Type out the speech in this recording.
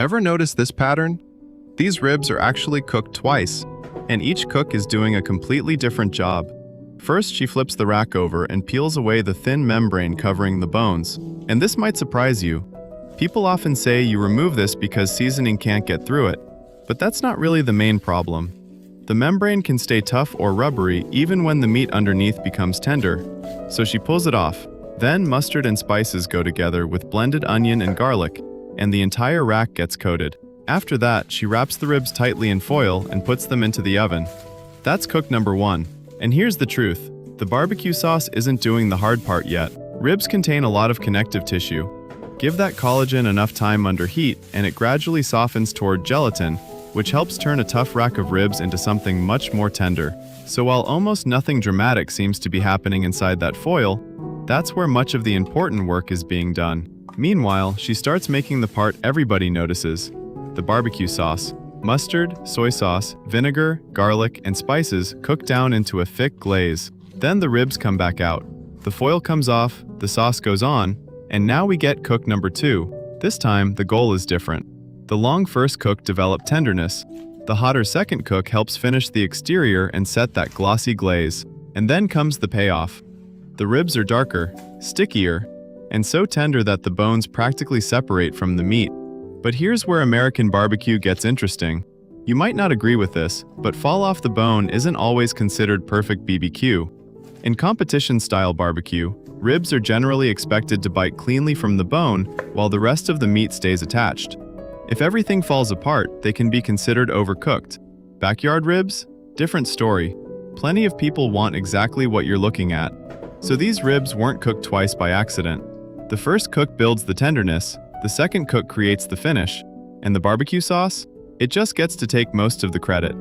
Ever notice this pattern? These ribs are actually cooked twice, and each cook is doing a completely different job. First, she flips the rack over and peels away the thin membrane covering the bones. And this might surprise you. People often say you remove this because seasoning can't get through it, but that's not really the main problem. The membrane can stay tough or rubbery even when the meat underneath becomes tender, so she pulls it off. Then mustard and spices go together with blended onion and garlic, and the entire rack gets coated. After that, she wraps the ribs tightly in foil and puts them into the oven. That's cook number 1. And here's the truth. The barbecue sauce isn't doing the hard part yet. Ribs contain a lot of connective tissue. Give that collagen enough time under heat, and it gradually softens toward gelatin, which helps turn a tough rack of ribs into something much more tender. So while almost nothing dramatic seems to be happening inside that foil, that's where much of the important work is being done. Meanwhile, she starts making the part everybody notices: the barbecue sauce. Mustard, soy sauce, vinegar, garlic, and spices cook down into a thick glaze. Then the ribs come back out. The foil comes off, the sauce goes on, and now we get cook number 2. This time, the goal is different. The long first cook developed tenderness. The hotter second cook helps finish the exterior and set that glossy glaze. And then comes the payoff. The ribs are darker, stickier, and so tender that the bones practically separate from the meat. But here's where American barbecue gets interesting. You might not agree with this, but fall off the bone isn't always considered perfect BBQ. In competition-style barbecue, ribs are generally expected to bite cleanly from the bone while the rest of the meat stays attached. If everything falls apart, they can be considered overcooked. Backyard ribs? Different story. Plenty of people want exactly what you're looking at. So these ribs weren't cooked twice by accident. The first cook builds the tenderness, the second cook creates the finish, and the barbecue sauce? It just gets to take most of the credit.